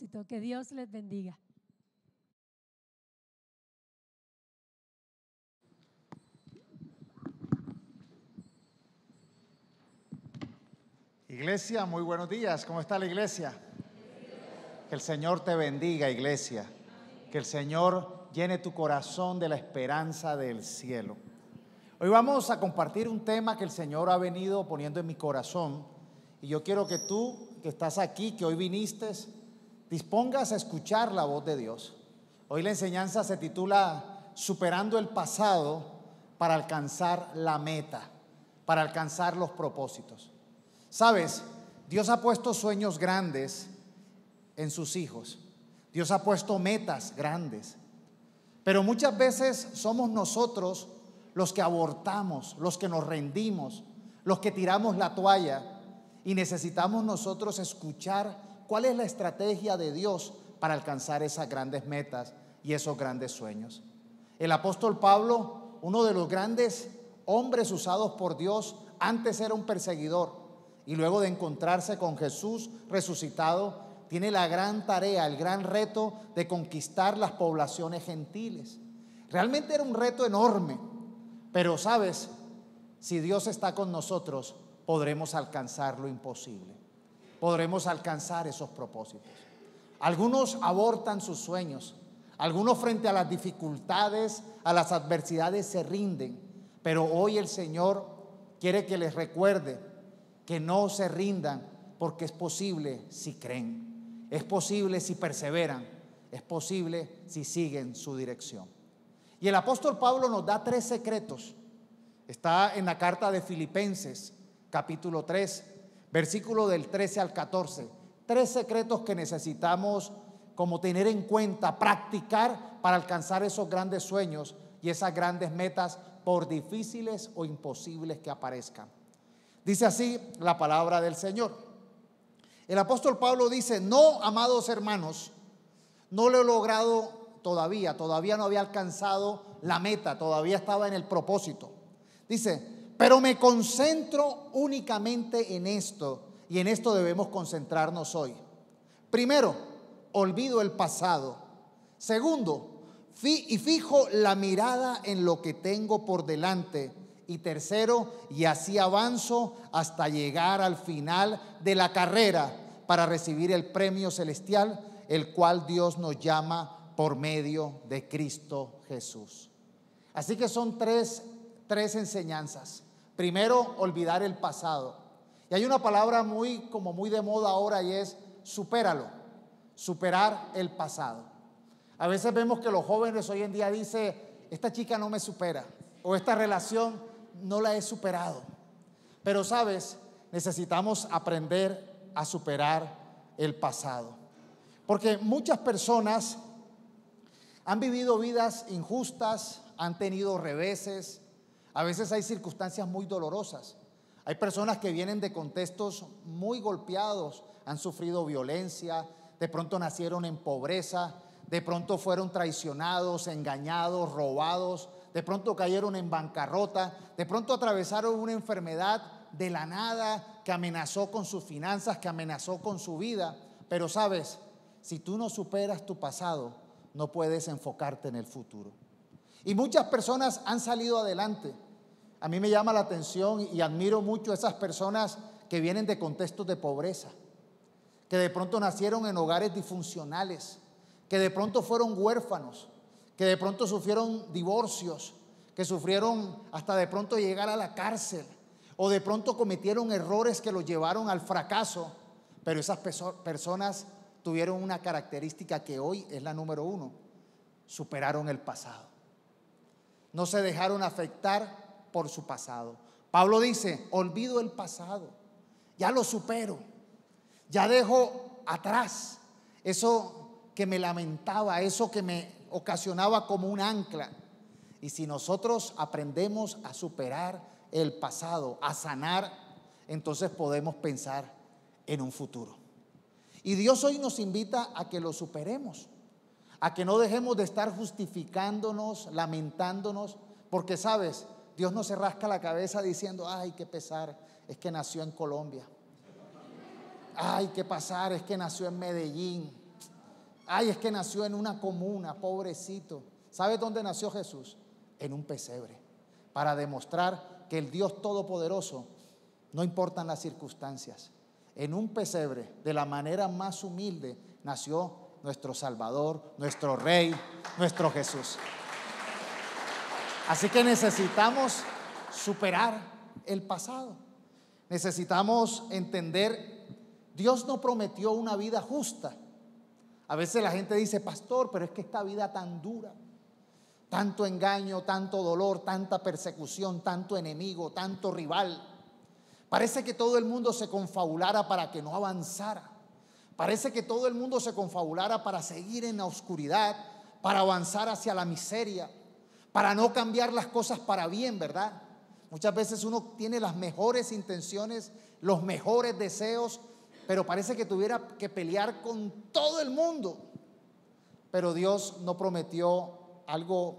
propósito. Que Dios les bendiga. Iglesia, muy buenos días. ¿Cómo está la iglesia? Que el Señor te bendiga, iglesia. Que el Señor llene tu corazón de la esperanza del cielo. Hoy vamos a compartir un tema que el Señor ha venido poniendo en mi corazón. Y yo quiero que tú, que estás aquí, que hoy viniste, dispongas a escuchar la voz de Dios. Hoy la enseñanza se titula Superando el pasado para alcanzar la meta, para alcanzar los propósitos. Sabes, Dios ha puesto sueños grandes en sus hijos. Dios ha puesto metas grandes. Pero muchas veces somos nosotros los que abortamos, los que nos rendimos, los que tiramos la toalla, y necesitamos nosotros escuchar cuál es la estrategia de Dios para alcanzar esas grandes metas y esos grandes sueños. El apóstol Pablo, uno de los grandes hombres usados por Dios, antes era un perseguidor. Y luego de encontrarse con Jesús resucitado, tiene la gran tarea, el gran reto de conquistar las poblaciones gentiles. Realmente era un reto enorme, pero sabes, si Dios está con nosotros, podremos alcanzar lo imposible. Podremos alcanzar esos propósitos. Algunos abortan sus sueños, algunos frente a las dificultades, a las adversidades se rinden, pero hoy el Señor quiere que les recuerde que no se rindan, porque es posible si creen, es posible si perseveran, es posible si siguen su dirección. Y el apóstol Pablo nos da 3 secretos. Está en la carta de Filipenses, capítulo 3, versículo del 13 al 14. 3 secretos que necesitamos como tener en cuenta, practicar para alcanzar esos grandes sueños y esas grandes metas, por difíciles o imposibles que aparezcan. Dice así la palabra del Señor. El apóstol Pablo dice: no, amados hermanos, no lo he logrado todavía no había alcanzado la meta, todavía estaba en el propósito. Dice: pero me concentro únicamente en esto, y en esto debemos concentrarnos hoy. Primero, olvido el pasado. Segundo, fijo la mirada en lo que tengo por delante. Y tercero, y así avanzo hasta llegar al final de la carrera para recibir el premio celestial, el cual Dios nos llama por medio de Cristo Jesús. Así que son tres enseñanzas. Primero, olvidar el pasado. Y hay una palabra muy de moda ahora, y es supéralo, superar el pasado. A veces vemos que los jóvenes hoy en día dicen: esta chica no me supera, o esta relación no la he superado. Pero sabes, necesitamos aprender a superar el pasado, porque muchas personas han vivido vidas injustas, han tenido reveses, a veces hay circunstancias muy dolorosas. Hay personas que vienen de contextos muy golpeados, han sufrido violencia, de pronto nacieron en pobreza, de pronto fueron traicionados, engañados, robados, de pronto cayeron en bancarrota, de pronto atravesaron una enfermedad de la nada que amenazó con sus finanzas, que amenazó con su vida. Pero sabes, si tú no superas tu pasado, no puedes enfocarte en el futuro. Y muchas personas han salido adelante. A mí me llama la atención y admiro mucho a esas personas que vienen de contextos de pobreza, que de pronto nacieron en hogares disfuncionales, que de pronto fueron huérfanos, que de pronto sufrieron divorcios, que sufrieron hasta de pronto llegar a la cárcel, o de pronto cometieron errores que los llevaron al fracaso. Pero esas personas tuvieron una característica que hoy es la número 1: superaron el pasado, no se dejaron afectar por su pasado. Pablo dice: olvido el pasado, ya lo supero, ya dejo atrás eso que me lamentaba, eso que me ocasionaba como un ancla. Y si nosotros aprendemos a superar el pasado, a sanar, entonces podemos pensar en un futuro. Y Dios hoy nos invita a que lo superemos, a que no dejemos de estar justificándonos, lamentándonos, porque sabes, Dios no se rasca la cabeza diciendo: ay, qué pesar, es que nació en Colombia. Ay, qué pesar, es que nació en Medellín. Ay, es que nació en una comuna, pobrecito. ¿Sabes dónde nació Jesús? En un pesebre, para demostrar que el Dios Todopoderoso, no importan las circunstancias, en un pesebre, de la manera más humilde, nació nuestro Salvador, nuestro Rey, nuestro Jesús. Así que necesitamos superar el pasado. Necesitamos entender, Dios no prometió una vida justa. A veces la gente dice, pastor, pero es que esta vida tan dura, tanto engaño, tanto dolor, tanta persecución, tanto enemigo, tanto rival. Parece que todo el mundo se confabulara para que no avanzara. Parece que todo el mundo se confabulara para seguir en la oscuridad, para avanzar hacia la miseria, para no cambiar las cosas para bien, ¿verdad? Muchas veces uno tiene las mejores intenciones, los mejores deseos, pero parece que tuviera que pelear con todo el mundo. Pero Dios no prometió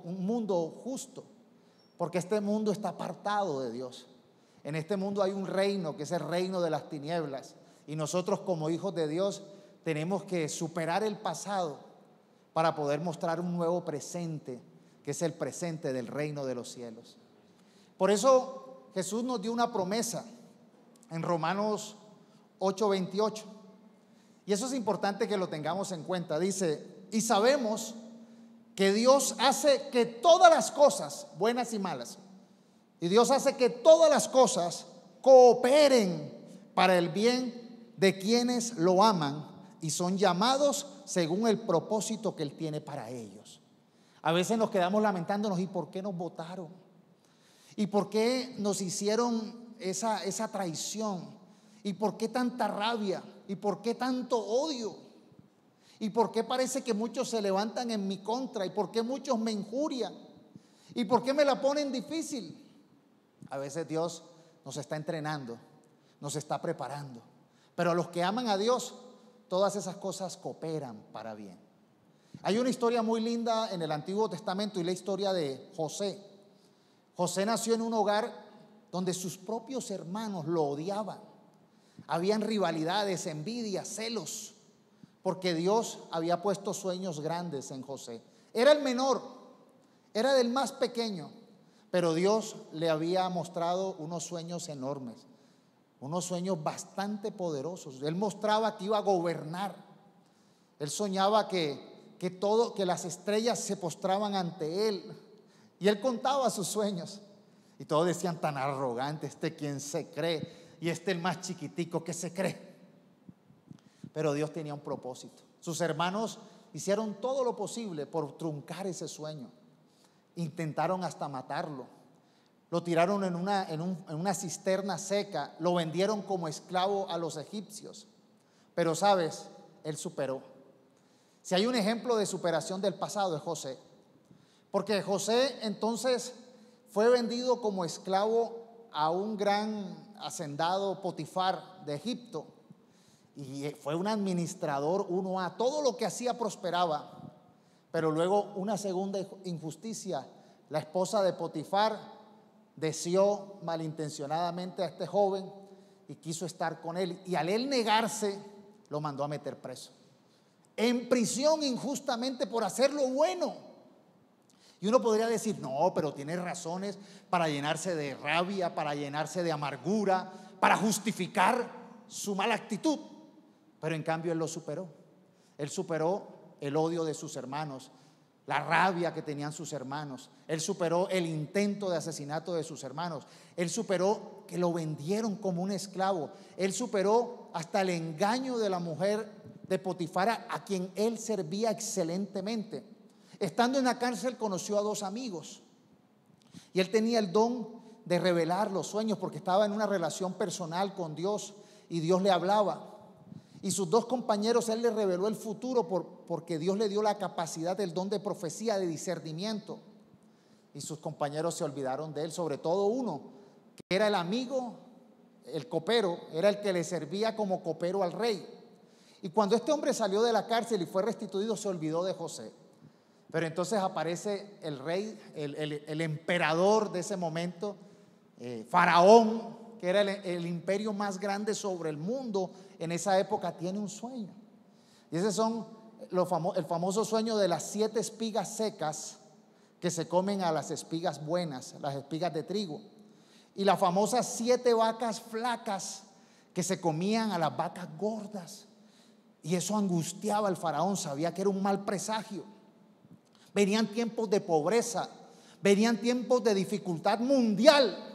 un mundo justo, porque este mundo está apartado de Dios. En este mundo hay un reino que es el reino de las tinieblas, y nosotros como hijos de Dios tenemos que superar el pasado para poder mostrar un nuevo presente, que es el presente del reino de los cielos. Por eso Jesús nos dio una promesa en Romanos 8:28, y eso es importante que lo tengamos en cuenta. Dice, y sabemos que Dios hace que todas las cosas, buenas y malas, y Dios hace que todas las cosas cooperen para el bien de quienes lo aman y son llamados según el propósito que Él tiene para ellos. A veces nos quedamos lamentándonos, ¿y por qué nos votaron? ¿Y por qué nos hicieron esa traición? ¿Y por qué tanta rabia? ¿Y por qué tanto odio? ¿Y por qué parece que muchos se levantan en mi contra? ¿Y por qué muchos me injurian? ¿Y por qué me la ponen difícil? A veces Dios nos está entrenando, nos está preparando. Pero a los que aman a Dios, todas esas cosas cooperan para bien. Hay una historia muy linda en el Antiguo Testamento, y la historia de José. José nació en un hogar donde sus propios hermanos lo odiaban. Habían rivalidades, envidias, celos, porque Dios había puesto sueños grandes en José. Era el menor, era del más pequeño, pero Dios le había mostrado unos sueños enormes, unos sueños bastante poderosos. Él mostraba que iba a gobernar. Él soñaba que las estrellas se postraban ante él, y él contaba sus sueños, y todos decían, tan arrogante, ¿quién se cree? Y el más chiquitico, ¿qué se cree? Pero Dios tenía un propósito. Sus hermanos hicieron todo lo posible por truncar ese sueño. Intentaron hasta matarlo. Lo tiraron en una cisterna seca. Lo vendieron como esclavo a los egipcios. Pero sabes, él superó. Si hay un ejemplo de superación del pasado, es José. Porque José entonces fue vendido como esclavo a un gran hacendado, Potifar, de Egipto. Y fue un administrador 1A. Todo lo que hacía prosperaba. Pero luego una segunda injusticia. La esposa de Potifar deseó malintencionadamente a este joven y quiso estar con él. Y al él negarse, lo mandó a meter preso, en prisión injustamente por hacer lo bueno. Y uno podría decir, no, pero tiene razones para llenarse de rabia, para llenarse de amargura, para justificar su mala actitud. Pero en cambio él lo superó. Él superó el odio de sus hermanos, la rabia que tenían sus hermanos. Él superó el intento de asesinato de sus hermanos. Él superó que lo vendieron como un esclavo. Él superó hasta el engaño de la mujer de Potifar, a quien él servía excelentemente. Estando en la cárcel conoció a 2 amigos, y él tenía el don de revelar los sueños porque estaba en una relación personal con Dios y Dios le hablaba. Y sus 2 compañeros, él les reveló el futuro porque Dios le dio la capacidad, el don de profecía, de discernimiento. Y sus compañeros se olvidaron de él, sobre todo uno, que era el amigo, el copero, era el que le servía como copero al rey. Y cuando este hombre salió de la cárcel y fue restituido, se olvidó de José. Pero entonces aparece el rey, el emperador de ese momento, Faraón, que era el imperio más grande sobre el mundo en esa época, tiene un sueño. Y esos son el famoso sueño de las 7 espigas secas que se comen a las espigas buenas, las espigas de trigo, y las famosas 7 vacas flacas que se comían a las vacas gordas. Y eso angustiaba al faraón, sabía que era un mal presagio. Venían tiempos de pobreza, venían tiempos de dificultad mundial,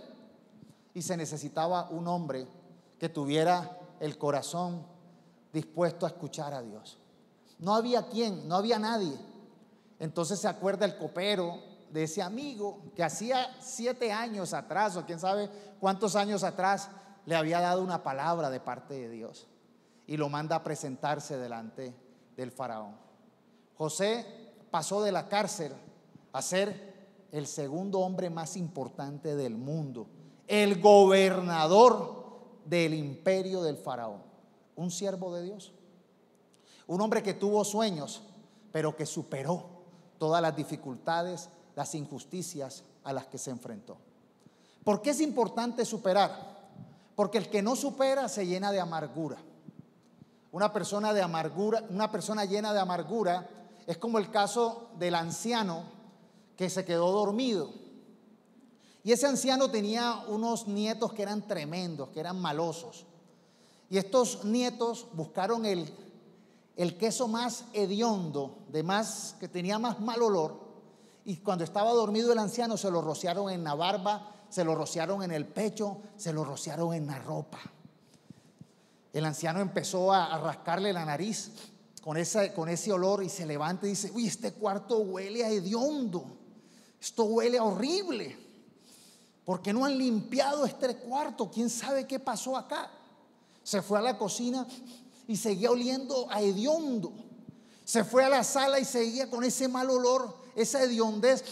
y se necesitaba un hombre que tuviera el corazón dispuesto a escuchar a Dios. No había quien, no había nadie. Entonces se acuerda el copero de ese amigo que hacía 7 años atrás, o quién sabe cuántos años atrás, le había dado una palabra de parte de Dios, y lo manda a presentarse delante del faraón. José pasó de la cárcel a ser el segundo hombre más importante del mundo, el gobernador del imperio del faraón, un siervo de Dios, un hombre que tuvo sueños, pero que superó todas las dificultades, las injusticias a las que se enfrentó. ¿Por qué es importante superar? Porque el que no supera se llena de amargura. Una persona llena de amargura es como el caso del anciano que se quedó dormido. Y ese anciano tenía unos nietos que eran tremendos, que eran malosos. Y estos nietos buscaron el queso más hediondo, que tenía más mal olor. Y cuando estaba dormido el anciano, se lo rociaron en la barba, se lo rociaron en el pecho, se lo rociaron en la ropa. El anciano empezó a rascarle la nariz con ese olor, y se levanta y dice: uy, este cuarto huele a hediondo, esto huele a horrible. ¿Por qué no han limpiado este cuarto? ¿Quién sabe qué pasó acá? Se fue a la cocina y seguía oliendo a hediondo. Se fue a la sala y seguía con ese mal olor, esa hediondez.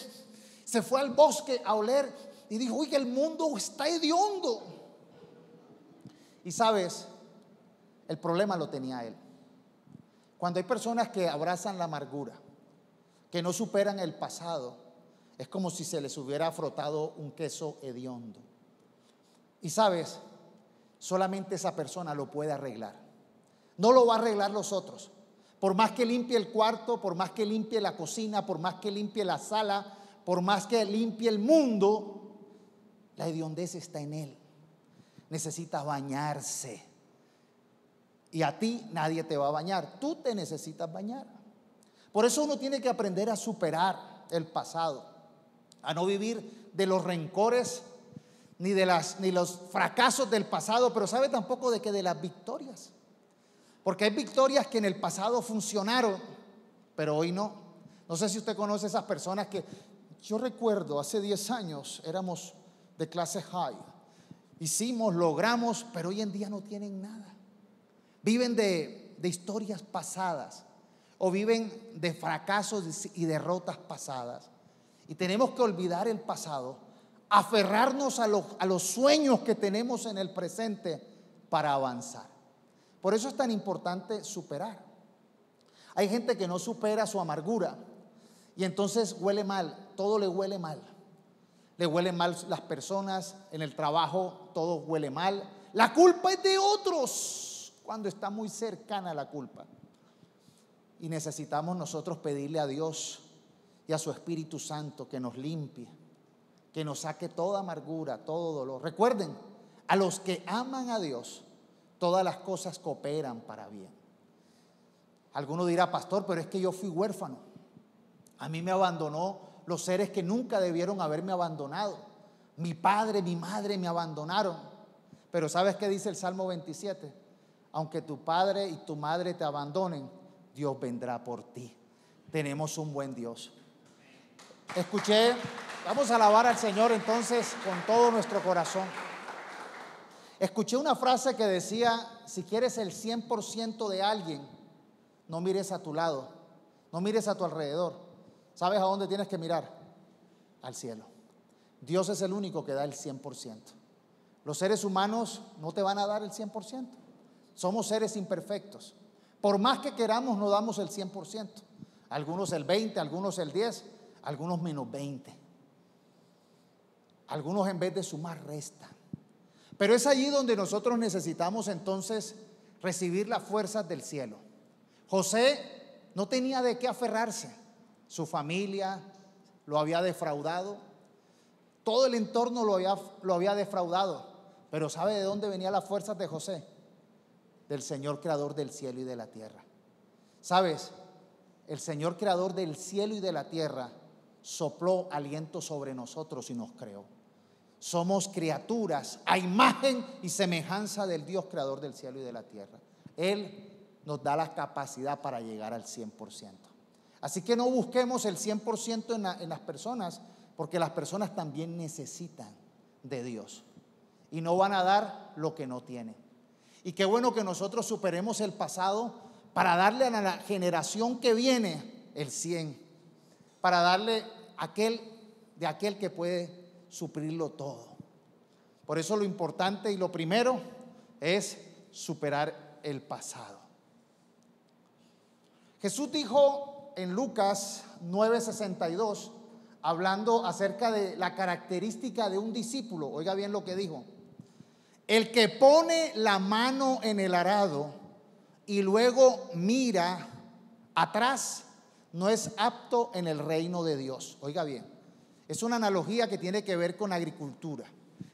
Se fue al bosque a oler y dijo: uy, que el mundo está hediondo. Y sabes, el problema lo tenía él. Cuando hay personas que abrazan la amargura, que no superan el pasado, es como si se les hubiera frotado un queso hediondo. Y sabes, solamente esa persona lo puede arreglar. No lo va a arreglar los otros. Por más que limpie el cuarto, por más que limpie la cocina, por más que limpie la sala, por más que limpie el mundo, la hediondez está en él. Necesita bañarse. Y a ti nadie te va a bañar, tú te necesitas bañar. Por eso uno tiene que aprender a superar el pasado, a no vivir de los rencores ni los fracasos del pasado, pero sabe tampoco de las victorias. Porque hay victorias que en el pasado funcionaron, pero hoy no. No sé si usted conoce esas personas que yo recuerdo hace 10 años éramos de clase high, hicimos, logramos, pero hoy en día no tienen nada. Viven de historias pasadas, o viven de fracasos y derrotas pasadas. Y tenemos que olvidar el pasado, aferrarnos a los sueños que tenemos en el presente para avanzar. Por eso es tan importante superar. Hay gente que no supera su amargura y entonces huele mal, todo le huele mal. Le huelen mal las personas, en el trabajo todo huele mal. La culpa es de otros cuando está muy cercana la culpa. Y necesitamos nosotros pedirle a Dios y a su Espíritu Santo que nos limpie, que nos saque toda amargura, todo dolor. Recuerden, a los que aman a Dios, todas las cosas cooperan para bien. Alguno dirá: pastor, pero es que yo fui huérfano. A mí me abandonó los seres que nunca debieron haberme abandonado. Mi padre, mi madre me abandonaron. Pero ¿sabes qué dice el Salmo 27? Aunque tu padre y tu madre te abandonen, Dios vendrá por ti. Tenemos un buen Dios. Vamos a alabar al Señor entonces con todo nuestro corazón. Escuché una frase que decía: si quieres el 100% de alguien, no mires a tu lado, no mires a tu alrededor. ¿Sabes a dónde tienes que mirar? Al cielo. Dios es el único que da el 100%. Los seres humanos no te van a dar el 100%. Somos seres imperfectos. Por más que queramos, no damos el 100%. Algunos el 20%, algunos el 10%, algunos menos 20%. Algunos en vez de sumar, restan. Pero es allí donde nosotros necesitamos entonces recibir las fuerzas del cielo. José no tenía de qué aferrarse. Su familia lo había defraudado, todo el entorno lo había defraudado. Pero ¿sabe de dónde venían las fuerzas de José? Del Señor creador del cielo y de la tierra. ¿Sabes? El Señor creador del cielo y de la tierra sopló aliento sobre nosotros y nos creó. Somos criaturas a imagen y semejanza del Dios creador del cielo y de la tierra. Él nos da la capacidad para llegar al 100%. Así que no busquemos el 100% en las personas, porque las personas también necesitan de Dios y no van a dar lo que no tienen. Y qué bueno que nosotros superemos el pasado para darle a la generación que viene el 100, para darle de aquel que puede suplirlo todo. Por eso lo importante y lo primero es superar el pasado. Jesús dijo en Lucas 9:62, hablando acerca de la característica de un discípulo, oiga bien lo que dijo: el que pone la mano en el arado y luego mira atrás no es apto en el reino de Dios. Oiga bien, es una analogía que tiene que ver con agricultura.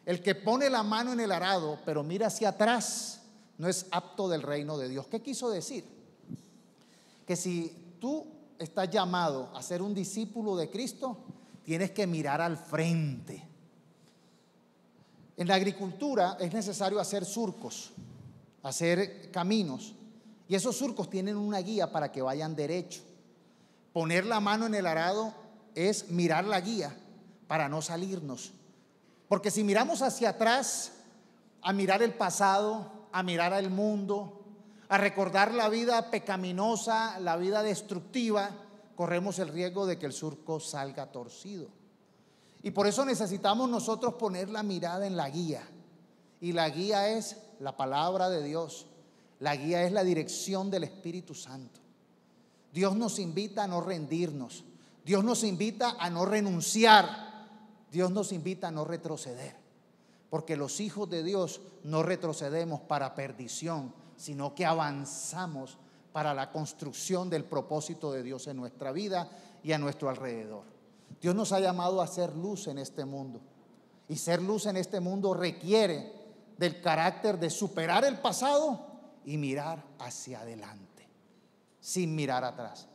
El que pone la mano en el arado pero mira hacia atrás no es apto del reino de Dios. ¿Qué quiso decir? Que si tú estás llamado a ser un discípulo de Cristo, tienes que mirar al frente. En la agricultura es necesario hacer surcos, hacer caminos, y esos surcos tienen una guía para que vayan derecho. Poner la mano en el arado es mirar la guía para no salirnos, porque si miramos hacia atrás, a mirar el pasado, a mirar al mundo, a recordar la vida pecaminosa, la vida destructiva, corremos el riesgo de que el surco salga torcido. Y por eso necesitamos nosotros poner la mirada en la guía. Y la guía es la palabra de Dios. La guía es la dirección del Espíritu Santo. Dios nos invita a no rendirnos. Dios nos invita a no renunciar. Dios nos invita a no retroceder. Porque los hijos de Dios no retrocedemos para perdición, sino que avanzamos para la construcción del propósito de Dios en nuestra vida y a nuestro alrededor. Dios nos ha llamado a ser luz en este mundo, y ser luz en este mundo requiere del carácter de superar el pasado y mirar hacia adelante, sin mirar atrás.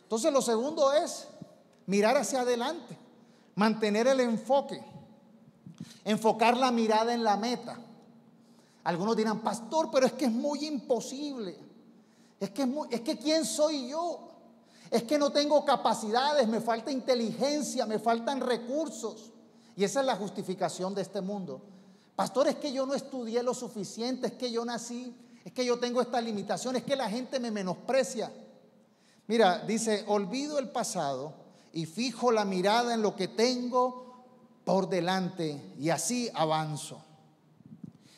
Entonces lo segundo es mirar hacia adelante, mantener el enfoque, enfocar la mirada en la meta. Algunos dirán: pastor, pero es que es muy imposible, es que ¿quién soy yo? Es que no tengo capacidades, me falta inteligencia, me faltan recursos. Y esa es la justificación de este mundo. Pastor, es que yo no estudié lo suficiente, es que yo nací, es que yo tengo esta limitación, es que la gente me menosprecia. Mira, dice: olvido el pasado y fijo la mirada en lo que tengo por delante, y así avanzo.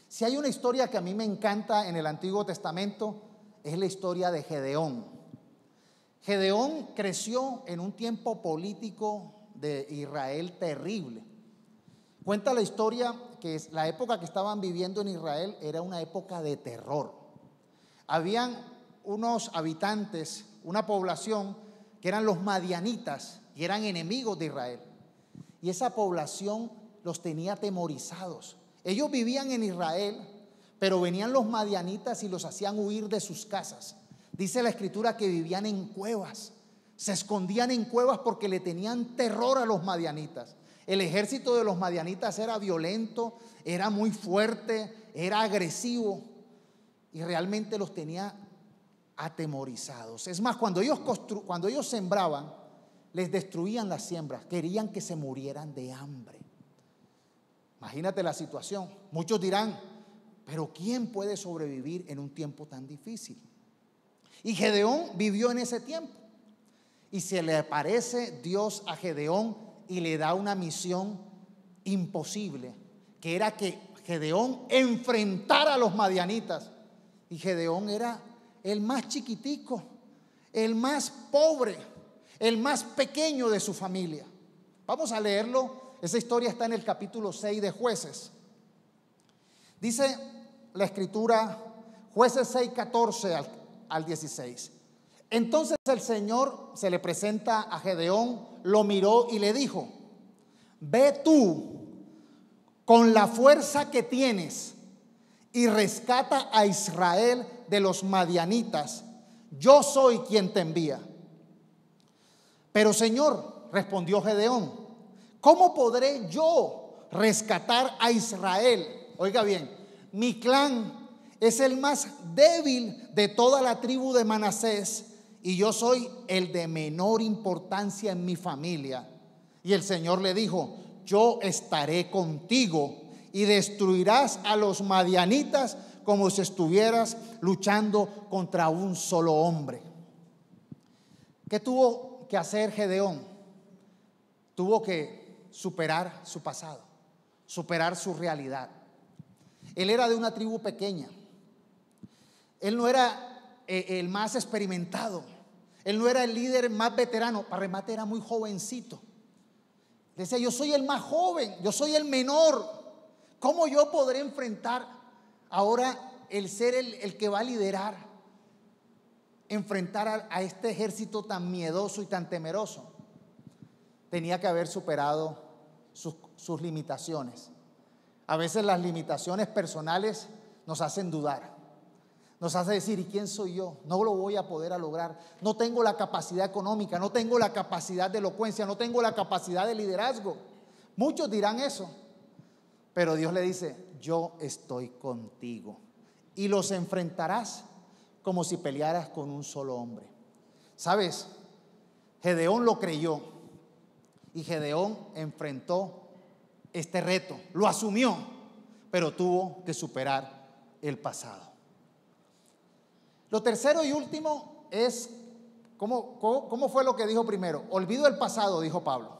Si hay una historia que a mí me encanta en el Antiguo Testamento, es la historia de Gedeón. Gedeón creció en un tiempo político de Israel terrible. Cuenta la historia que la época que estaban viviendo en Israel era una época de terror. Habían unos habitantes, una población que eran los madianitas y eran enemigos de Israel. Y esa población los tenía atemorizados. Ellos vivían en Israel, pero venían los madianitas y los hacían huir de sus casas. Dice la escritura que vivían en cuevas, se escondían en cuevas porque le tenían terror a los madianitas. El ejército de los madianitas era violento, era muy fuerte, era agresivo y realmente los tenía atemorizados. Es más, cuando ellos sembraban, les destruían las siembras, querían que se murieran de hambre. Imagínate la situación. Muchos dirán: pero ¿quién puede sobrevivir en un tiempo tan difícil? Y Gedeón vivió en ese tiempo, y se le aparece Dios a Gedeón y le da una misión imposible, que era que Gedeón enfrentara a los madianitas. Y Gedeón era el más chiquitico, el más pobre, el más pequeño de su familia. Vamos a leerlo. Esa historia está en el capítulo 6 de Jueces. Dice la escritura, Jueces 6:14 al 16: Entonces el Señor se le presenta a Gedeón, lo miró y le dijo: ve tú con la fuerza que tienes y rescata a Israel de los madianitas. Yo soy quien te envía. Pero Señor, respondió Gedeón, ¿cómo podré yo rescatar a Israel? Oiga bien, mi clan es el más débil de toda la tribu de Manasés y yo soy el de menor importancia en mi familia. Y el Señor le dijo: yo estaré contigo y destruirás a los madianitas como si estuvieras luchando contra un solo hombre. ¿Qué tuvo que hacer Gedeón? Tuvo que superar su pasado, superar su realidad. Él era de una tribu pequeña. Él no era el más experimentado. Él no era el líder más veterano. Para remate era muy jovencito. Decía: yo soy el más joven, yo soy el menor. ¿Cómo yo podré enfrentar ahora el ser el que va a liderar? Enfrentar a este ejército tan miedoso y tan temeroso. Tenía que haber superado sus limitaciones. A veces las limitaciones personales nos hacen dudar. Nos hace decir: ¿y quién soy yo? No lo voy a poder lograr. No tengo la capacidad económica, no tengo la capacidad de elocuencia, no tengo la capacidad de liderazgo. Muchos dirán eso, pero Dios le dice: yo estoy contigo y los enfrentarás como si pelearas con un solo hombre. ¿Sabes? Gedeón lo creyó y Gedeón enfrentó este reto, lo asumió, pero tuvo que superar el pasado. Lo tercero y último es, ¿cómo fue lo que dijo primero? Olvido el pasado, dijo Pablo.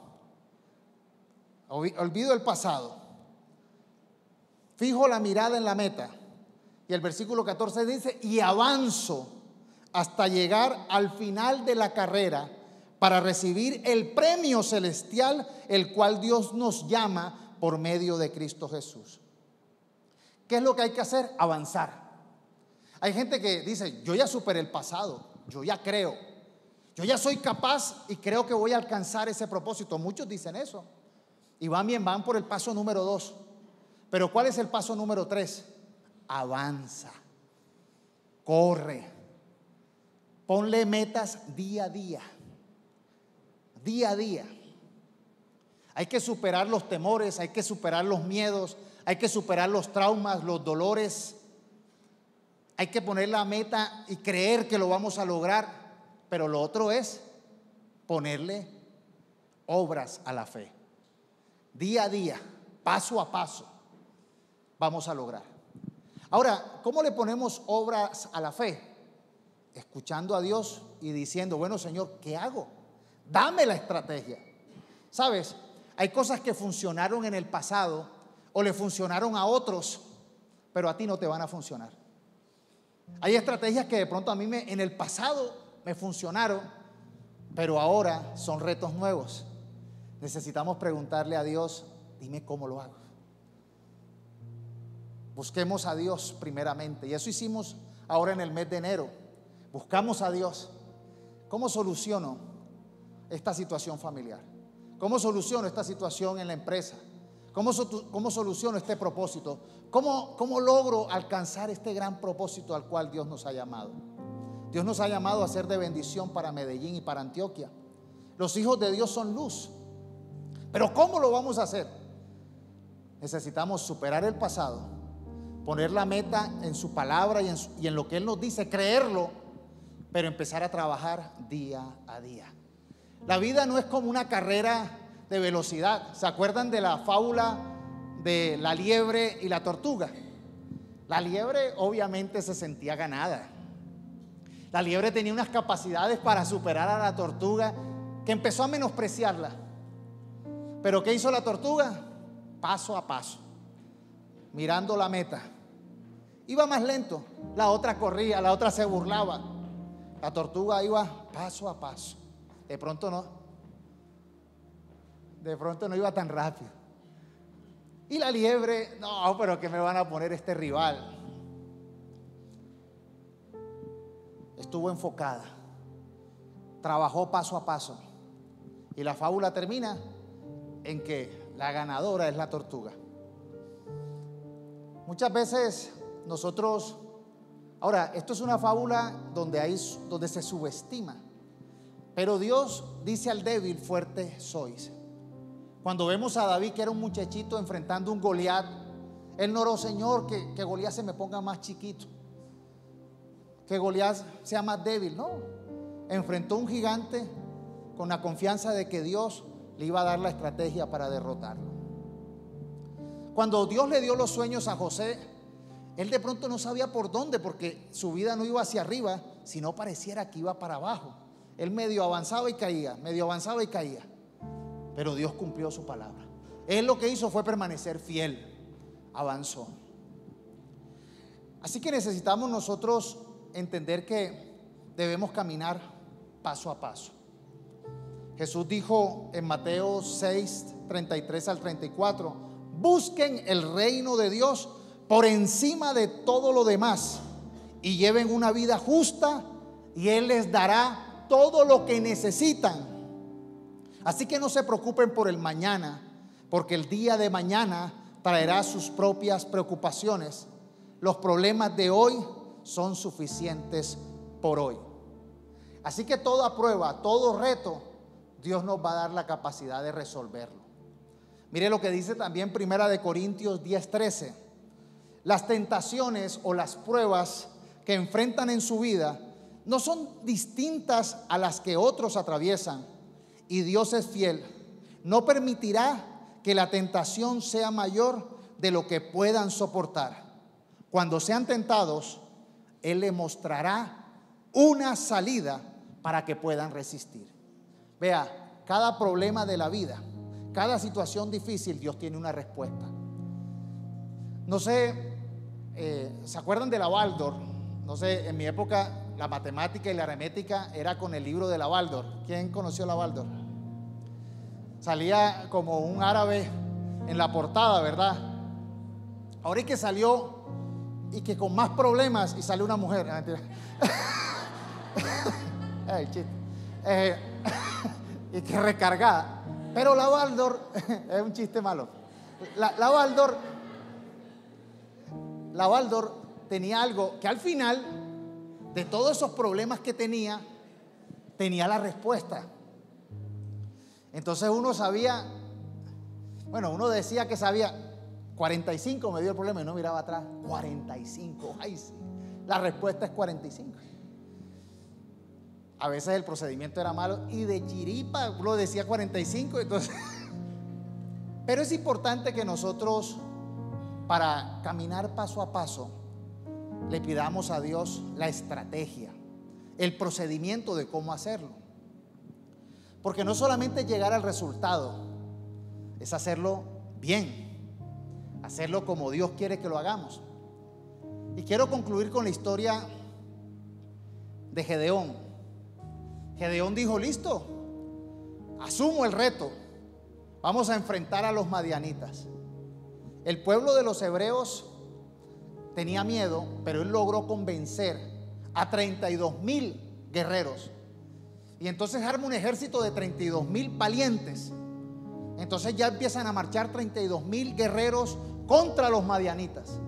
Olvido el pasado. Fijo la mirada en la meta. Y el versículo 14 dice: y avanzo hasta llegar al final de la carrera para recibir el premio celestial, el cual Dios nos llama por medio de Cristo Jesús. ¿Qué es lo que hay que hacer? Avanzar. Hay gente que dice: yo ya superé el pasado, yo ya creo, yo ya soy capaz y creo que voy a alcanzar ese propósito. Muchos dicen eso y van por el paso número 2. Pero ¿cuál es el paso número 3? Avanza, corre, ponle metas día a día, día a día. Hay que superar los temores, hay que superar los miedos, hay que superar los traumas, los dolores. Hay que poner la meta y creer que lo vamos a lograr, pero lo otro es ponerle obras a la fe. Día a día, paso a paso, vamos a lograr. Ahora, ¿cómo le ponemos obras a la fe? Escuchando a Dios y diciendo: bueno, Señor, ¿qué hago? Dame la estrategia. ¿Sabes? Hay cosas que funcionaron en el pasado o le funcionaron a otros, pero a ti no te van a funcionar. Hay estrategias que de pronto a mí en el pasado me funcionaron, pero ahora son retos nuevos. Necesitamos preguntarle a Dios: dime cómo lo hago. Busquemos a Dios primeramente, y eso hicimos ahora en el mes de enero. Buscamos a Dios. ¿Cómo soluciono esta situación familiar? ¿Cómo soluciono esta situación en la empresa? ¿Cómo soluciono este propósito? ¿Cómo logro alcanzar este gran propósito al cual Dios nos ha llamado? Dios nos ha llamado a ser de bendición para Medellín y para Antioquia. Los hijos de Dios son luz. Pero ¿cómo lo vamos a hacer? Necesitamos superar el pasado, poner la meta en su palabra y en lo que Él nos dice, creerlo, pero empezar a trabajar día a día. La vida no es como una carrera de velocidad. ¿Se acuerdan de la fábula de la liebre y la tortuga? La liebre obviamente se sentía ganada. La liebre tenía unas capacidades para superar a la tortuga que empezó a menospreciarla. Pero ¿qué hizo la tortuga? Paso a paso, mirando la meta. Iba más lento, la otra corría, la otra se burlaba. La tortuga iba paso a paso. De pronto no iba tan rápido. Y la liebre: no, pero ¿qué me van a poner este rival? Estuvo enfocada, trabajó paso a paso. Y la fábula termina en que la ganadora es la tortuga. Muchas veces nosotros, ahora, esto es una fábula donde se subestima, pero Dios dice al débil: fuerte sois. Cuando vemos a David, que era un muchachito enfrentando un Goliat, él no oró: Señor, que Goliat se me ponga más chiquito, que Goliat sea más débil. No, enfrentó un gigante con la confianza de que Dios le iba a dar la estrategia para derrotarlo. Cuando Dios le dio los sueños a José, él de pronto no sabía por dónde, porque su vida no iba hacia arriba, sino pareciera que iba para abajo. Él medio avanzaba y caía, medio avanzaba y caía. Pero Dios cumplió su palabra. Él lo que hizo fue permanecer fiel, avanzó. Así que necesitamos nosotros entender que debemos caminar paso a paso. Jesús dijo en Mateo 6, 33 al 34: busquen el reino de Dios por encima de todo lo demás y lleven una vida justa, y Él les dará todo lo que necesitan. Así que no se preocupen por el mañana, porque el día de mañana traerá sus propias preocupaciones. Los problemas de hoy son suficientes por hoy. Así que toda prueba, todo reto, Dios nos va a dar la capacidad de resolverlo. Mire lo que dice también 1 Corintios 10:13. Las tentaciones o las pruebas que enfrentan en su vida no son distintas a las que otros atraviesan, y Dios es fiel. No permitirá que la tentación sea mayor de lo que puedan soportar. Cuando sean tentados, Él les mostrará una salida para que puedan resistir. Vea, cada problema de la vida, cada situación difícil, Dios tiene una respuesta. No sé, ¿se acuerdan de la Waldorf? No sé, en mi época la matemática y la aritmética era con el libro de la Waldorf. ¿Quién conoció la Waldorf? Salía como un árabe en la portada, ¿verdad? Ahora es que salió y que con más problemas y salió una mujer. Ay, chiste. Y que recargada. Pero la Waldorf es un chiste malo. La Waldorf tenía algo que al final de todos esos problemas que tenía la respuesta. Entonces uno sabía, bueno, uno decía que sabía 45, me dio el problema y no miraba atrás. 45, ay sí, la respuesta es 45. A veces el procedimiento era malo y de chiripa uno decía 45, entonces. Pero es importante que nosotros, para caminar paso a paso, le pidamos a Dios la estrategia, el procedimiento de cómo hacerlo. Porque no solamente llegar al resultado, es hacerlo bien, hacerlo como Dios quiere que lo hagamos. Y quiero concluir con la historia de Gedeón. Gedeón dijo: listo, asumo el reto, vamos a enfrentar a los madianitas. El pueblo de los hebreos tenía miedo, pero él logró convencer a 32,000 guerreros. Y entonces arma un ejército de 32,000 valientes. Entonces ya empiezan a marchar 32,000 guerreros contra los madianitas.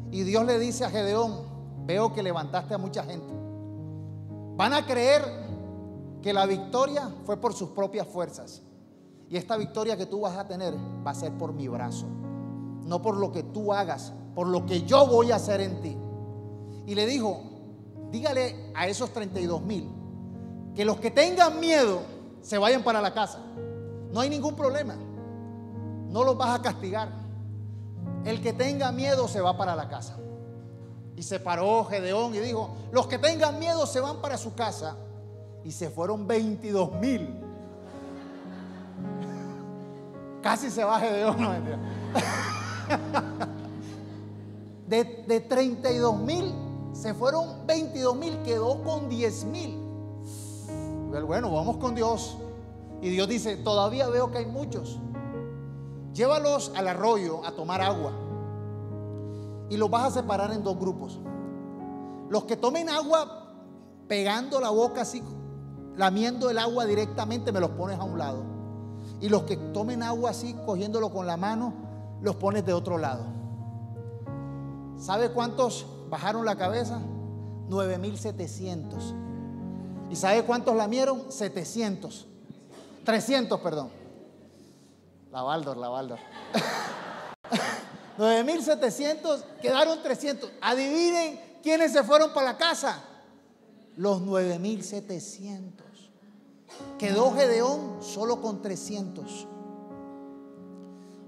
Y Dios le dice a Gedeón: veo que levantaste a mucha gente. Van a creer que la victoria fue por sus propias fuerzas. Y esta victoria que tú vas a tener va a ser por mi brazo, no por lo que tú hagas, por lo que yo voy a hacer en ti. Y le dijo: dígale a esos 32,000 que los que tengan miedo se vayan para la casa. No hay ningún problema, no los vas a castigar. El que tenga miedo se va para la casa. Y se paró Gedeón y dijo: los que tengan miedo se van para su casa. Y se fueron 22,000. Casi se va Gedeón, no mentira. De 32,000 se fueron 22,000, quedó con 10,000. Bueno, vamos con Dios. Y Dios dice: todavía veo que hay muchos. Llévalos al arroyo a tomar agua. Y los vas a separar en dos grupos. Los que tomen agua pegando la boca así lamiendo el agua directamente, me los pones a un lado. Y los que tomen agua así, cogiéndolo con la mano, los pones de otro lado. ¿Sabe cuántos bajaron la cabeza? 9,700. ¿Y sabe cuántos lamieron? 300, perdón. La Baldor. 9,700, quedaron 300. Adivinen quiénes se fueron para la casa. Los 9,700. Quedó Gedeón solo con 300.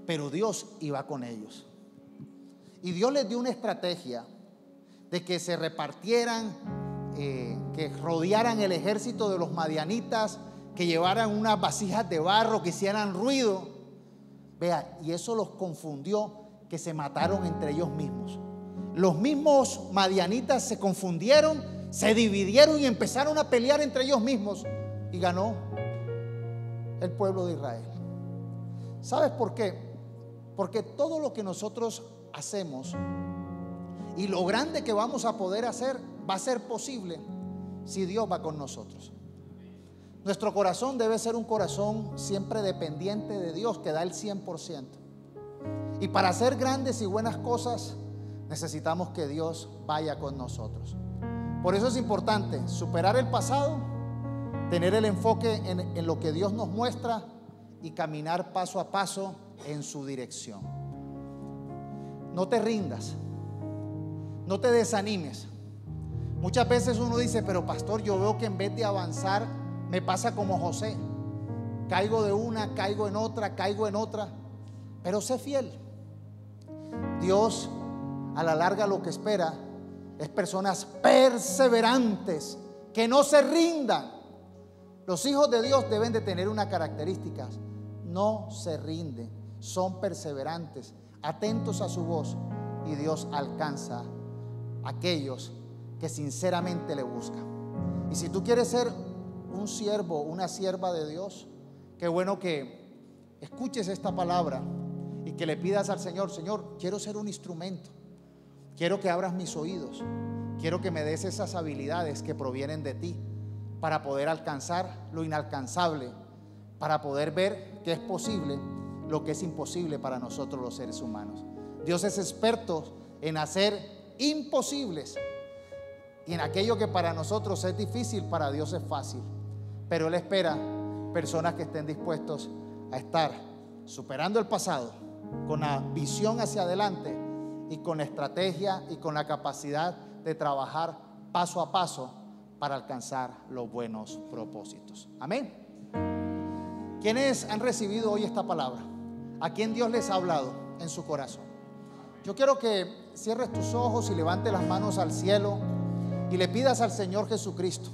Pero Dios iba con ellos. Y Dios les dio una estrategia de que se repartieran, que rodearan el ejército de los madianitas, que llevaran unas vasijas de barro, que hicieran ruido. Vea, y eso los confundió, que se mataron entre ellos mismos. Los mismos madianitas se confundieron, se dividieron y empezaron a pelear entre ellos mismos. Y ganó el pueblo de Israel. ¿Sabes por qué? Porque todo lo que nosotros hacemos y lo grande que vamos a poder hacer va a ser posible si Dios va con nosotros. Nuestro corazón debe ser un corazón siempre dependiente de Dios, que da el 100%. Y para hacer grandes y buenas cosas necesitamos que Dios vaya con nosotros. Por eso es importante superar el pasado, tener el enfoque en lo que Dios nos muestra y caminar paso a paso en su dirección. No te rindas, no te desanimes. Muchas veces uno dice, pero pastor, yo veo que en vez de avanzar me pasa como José. Caigo de una, caigo en otra, caigo en otra. Pero sé fiel. Dios a la larga lo que espera es personas perseverantes, que no se rindan. Los hijos de Dios deben de tener una característica: no se rinden, son perseverantes, atentos a su voz, y Dios alcanza a aquellos que sinceramente le buscan. Y si tú quieres ser un siervo, una sierva de Dios, qué bueno que escuches esta palabra y que le pidas al Señor: Señor, quiero ser un instrumento, quiero que abras mis oídos, quiero que me des esas habilidades que provienen de ti, para poder alcanzar lo inalcanzable, para poder ver que es posible lo que es imposible para nosotros los seres humanos. Dios es experto en hacer imposibles, y en aquello que para nosotros es difícil, para Dios es fácil. Pero Él espera personas que estén dispuestos a estar superando el pasado, con la visión hacia adelante y con la estrategia y con la capacidad de trabajar paso a paso para alcanzar los buenos propósitos. Amén. ¿Quiénes han recibido hoy esta palabra? ¿A quién Dios les ha hablado en su corazón? Yo quiero que cierres tus ojos y levantes las manos al cielo y le pidas al Señor Jesucristo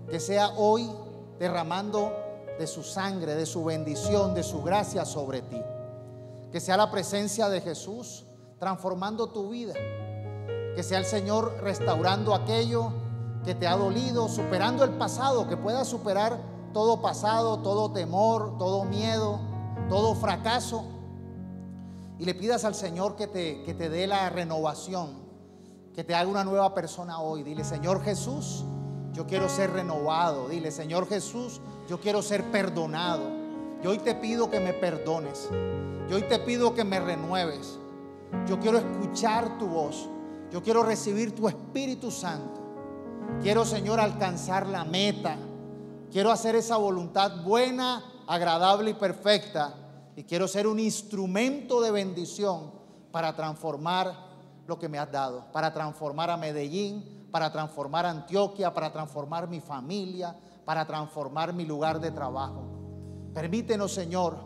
que sea hoy derramando de su sangre, de su bendición, de su gracia sobre ti. Que sea la presencia de Jesús transformando tu vida. Que sea el Señor restaurando aquello que te ha dolido, superando el pasado, que puedas superar todo pasado, todo temor, todo miedo, todo fracaso. Y le pidas al Señor que te dé la renovación, que te haga una nueva persona hoy. Dile: Señor Jesús, yo quiero ser renovado. Dile: Señor Jesús, yo quiero ser perdonado. Yo hoy te pido que me perdones. Yo hoy te pido que me renueves. Yo quiero escuchar tu voz. Yo quiero recibir tu Espíritu Santo. Quiero, Señor, alcanzar la meta. Quiero hacer esa voluntad buena, agradable y perfecta. Y quiero ser un instrumento de bendición para transformar lo que me has dado. Para transformar a Medellín, para transformar a Antioquia, para transformar mi familia, para transformar mi lugar de trabajo. Permítenos, Señor,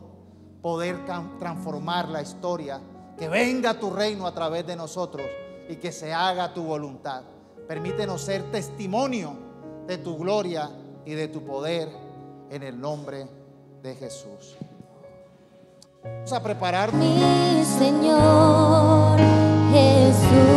poder transformar la historia. Que venga tu reino a través de nosotros y que se haga tu voluntad. Permítenos ser testimonio de tu gloria y de tu poder, en el nombre de Jesús. Vamos a preparar. Mi Señor Jesús.